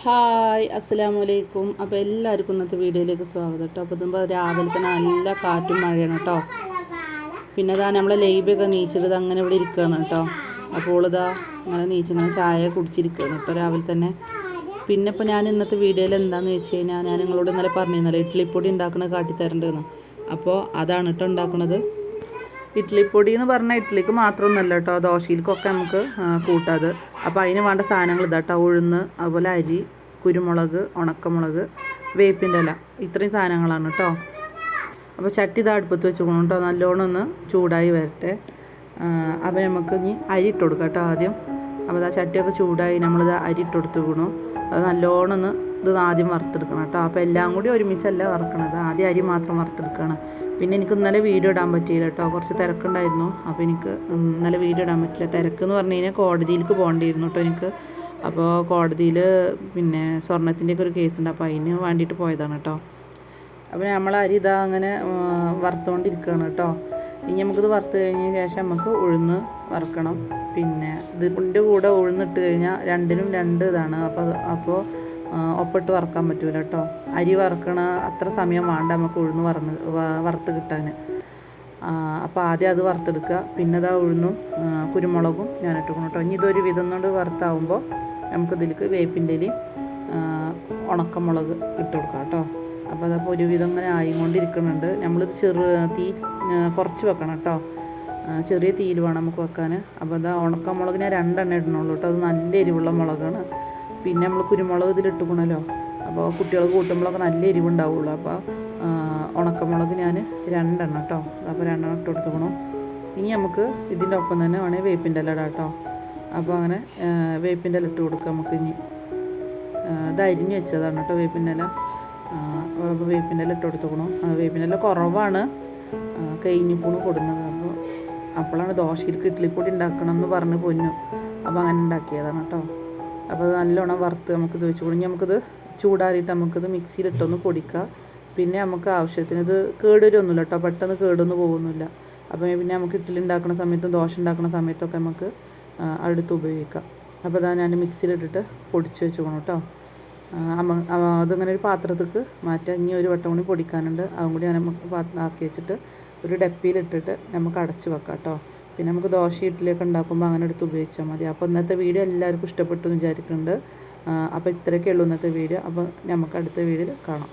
Hi അസ്സലാമലൈക്കും. അപ്പോൾ എല്ലാവർക്കും ഇന്നത്തെ വീഡിയോയിലേക്ക് സ്വാഗതം കേട്ടോ. അപ്പോൾ ഇതുമ്പോൾ രാവിലെ തന്നെ നല്ല കാറ്റും മഴയാണ് കേട്ടോ. പിന്നെ ഇതാ നമ്മളെ ലൈബൊക്കെ നീച്ചിട്ട് അങ്ങനെ ഇവിടെ ഇരിക്കുകയാണ് കേട്ടോ. അപ്പോൾ ഇതാ ഇങ്ങനെ നീച്ചിങ്ങനെ ചായ കുടിച്ചിരിക്കുകയാണ് കേട്ടോ രാവിലെ തന്നെ. പിന്നെ ഇപ്പോൾ ഞാൻ ഇന്നത്തെ വീഡിയോയിൽ എന്താണെന്ന് വെച്ച് കഴിഞ്ഞാൽ ഞാൻ നിങ്ങളോട് ഇന്നലെ പറഞ്ഞിരുന്നല്ലോ ഇഡ്ഡലിപ്പൊടി ഉണ്ടാക്കുന്നത് കാട്ടിത്തരണ്ടെന്ന്. അപ്പോൾ അതാണ് കേട്ടോ ഉണ്ടാക്കുന്നത്. ഇഡ്ഡലിപ്പൊടി എന്ന് പറഞ്ഞാൽ ഇഡ്ഡലിക്ക് മാത്രമൊന്നുമല്ല കേട്ടോ, ദോശയിലേക്കൊക്കെ നമുക്ക് കൂട്ടാത്. അപ്പോൾ അതിന് വേണ്ട സാധനങ്ങൾ ഇതാട്ടോ: ഉഴുന്ന്, അതുപോലെ അരി, കുരുമുളക്, ഉണക്കമുളക്, വേപ്പിൻ്റെ ഇല, ഇത്രയും സാധനങ്ങളാണ് കേട്ടോ. അപ്പോൾ ചട്ടി ഇതാ അടുപ്പത്ത് വെച്ചുകൊണ്ട് കേട്ടോ, നല്ലോണം ഒന്ന് ചൂടായി വരട്ടെ. അപ്പോൾ നമുക്ക് ഇനി അരി ഇട്ട് കൊടുക്കാം കേട്ടോ ആദ്യം. അപ്പോൾ ഇതാ ചട്ടിയൊക്കെ ചൂടായി നമ്മളിത് അരി ഇട്ട് കൊടുത്തുക്കണു. അത് നല്ലോണം ഒന്ന് ഇത് ആദ്യം വറുത്തെടുക്കണം കേട്ടോ. അപ്പോൾ എല്ലാം കൂടി ഒരുമിച്ചല്ല വറുക്കണത്, ആദ്യം അരി മാത്രം വറുത്തെടുക്കണം. പിന്നെ എനിക്ക് ഇന്നലെ വീഡിയോ ഇടാൻ പറ്റിയില്ല കേട്ടോ, കുറച്ച് തിരക്കുണ്ടായിരുന്നു. അപ്പോൾ എനിക്ക് ഇന്നലെ വീഡിയോ ഇടാൻ പറ്റില്ല. തിരക്കെന്ന് പറഞ്ഞു കഴിഞ്ഞാൽ കോടതിയിലേക്ക് പോകേണ്ടിയിരുന്നു കേട്ടോ എനിക്ക്. അപ്പോൾ കോടതിയിൽ പിന്നെ സ്വർണ്ണത്തിൻ്റെയൊക്കെ ഒരു കേസുണ്ട്, അപ്പോൾ അതിന് വേണ്ടിയിട്ട് പോയതാണ് കേട്ടോ. അപ്പോൾ നമ്മൾ അരി ഇതാ അങ്ങനെ വറുത്തുകൊണ്ടിരിക്കുകയാണ് കേട്ടോ. ഇനി നമുക്കിത് വറുത്ത് കഴിഞ്ഞ ശേഷം നമുക്ക് ഉഴുന്ന് വറുക്കണം. പിന്നെ ഇതിൻ്റെ കൂടെ ഉഴുന്നിട്ട് കഴിഞ്ഞാൽ രണ്ടിനും രണ്ട് ഇതാണ്. അപ്പോൾ ഒപ്പിട്ട് വറുക്കാൻ പറ്റൂല കേട്ടോ. അരി വറുക്കണ അത്ര സമയം വേണ്ട നമുക്ക് ഉഴുന്ന് വറുത്ത് കിട്ടാൻ. അപ്പോൾ ആദ്യം അത് വറുത്തെടുക്കുക. പിന്നെ ഇതാ ഉഴുന്നും കുരുമുളകും ഞാൻ ഇട്ടുക്കണം കേട്ടോ. ഇനി ഇതൊരു വിധം കൊണ്ട് വറുത്താവുമ്പോൾ നമുക്കിതിലേക്ക് വേപ്പിൻ്റെ ഇലയും ഉണക്കമുളക് ഇട്ട് കൊടുക്കാം കേട്ടോ. അപ്പോൾ അതപ്പോൾ ഒരുവിധം ഇങ്ങനെ ആയിക്കൊണ്ടിരിക്കുന്നുണ്ട്. നമ്മളിത് തീ കുറച്ച് വെക്കണം കേട്ടോ, ചെറിയ തീയിൽ വേണം നമുക്ക് വെക്കാൻ. അപ്പോൾ അതാ ഉണക്കമുളകിനെ 2 എണ്ണം ഇടണുള്ളൂ കേട്ടോ, അത് നല്ല എരിവുള്ള മുളകാണ്. പിന്നെ നമ്മൾ കുരുമുളക് ഇതിലിട്ടുക്കണമല്ലോ, അപ്പോൾ കുട്ടികൾ കൂട്ടുമ്പോഴൊക്കെ നല്ല എരിവുണ്ടാവുള്ളൂ. അപ്പോൾ ഉണക്കമുളക് ഞാൻ 2 എണ്ണം കേട്ടോ, അപ്പോൾ 2 എണ്ണം ഇട്ട് കൊടുത്തുക്കണം. ഇനി നമുക്ക് ഇതിൻ്റെ ഒപ്പം തന്നെ വേണമെങ്കിൽ വേപ്പിൻ്റെ ഇല ഇടാം കേട്ടോ. അപ്പോൾ അങ്ങനെ വേപ്പിൻ്റെ ഇല ഇട്ട് കൊടുക്കുക നമുക്ക്. ഇനി ഇത് അരിഞ്ഞ് വെച്ചതാണ് കേട്ടോ വേപ്പിൻ്റെ ഇല. അപ്പോൾ വേപ്പിൻ്റെ ഇല ഇട്ട് കൊടുത്തുക്കണം. വേപ്പിൻ്റെ ഇല കുറവാണ്, കഴിഞ്ഞിക്കൂണ് കൊടുക്കുന്നത്. അപ്പോഴാണ് ദോശയിലേക്ക് ഇഡ്ഡലിപ്പൊടി ഉണ്ടാക്കണം എന്ന് പറഞ്ഞ് പൊന്നു. അപ്പോൾ അങ്ങനെ ഉണ്ടാക്കിയതാണ് കേട്ടോ. അപ്പോൾ അത് നല്ലോണം വറുത്ത് നമുക്കിത് വെച്ച് കൊടുക്കും. നമുക്കിത് ചൂടാറിയിട്ട് നമുക്കിത് മിക്സിയിലിട്ടൊന്ന് പൊടിക്കുക. പിന്നെ നമുക്ക് ആവശ്യത്തിന് ഇത് കേടുവരൊന്നുമില്ല കേട്ടോ, പെട്ടെന്ന് കേടൊന്നും പോകുന്നില്ല. അപ്പോൾ പിന്നെ നമുക്ക് ഇഡ്ഡലി ഉണ്ടാക്കുന്ന സമയത്തും ദോശ ഉണ്ടാക്കുന്ന സമയത്തൊക്കെ നമുക്ക് അടുത്ത് ഉപയോഗിക്കാം. അപ്പോൾ അതാ ഞാൻ മിക്സിയിലിട്ടിട്ട് പൊടിച്ച് വെച്ചുക്കണം കേട്ടോ. അതിങ്ങനെ ഒരു പാത്രത്തേക്ക് മാറ്റാം. ഇനി ഒരു വട്ടം കൂടി പൊടിക്കാനുണ്ട്, അതും കൂടി ഞാൻ ആക്കി വെച്ചിട്ട് ഒരു ഡപ്പിയിലിട്ടിട്ട് നമുക്ക് അടച്ച് വെക്കാം കേട്ടോ. പിന്നെ നമുക്ക് ദോശ ഇഡ്ഡലിയൊക്കെ ഉണ്ടാക്കുമ്പോൾ അങ്ങനെ എടുത്ത് ഉപയോഗിച്ചാൽ മതി. അപ്പോൾ ഇന്നത്തെ വീഡിയോ എല്ലാവർക്കും ഇഷ്ടപ്പെട്ടു എന്ന് വിചാരിക്കുന്നുണ്ട്. അപ്പോൾ ഇത്രയൊക്കെ ഉള്ളൂ ഇന്നത്തെ വീഡിയോ. അപ്പോൾ നമുക്ക് അടുത്ത വീഡിയോയിൽ കാണാം.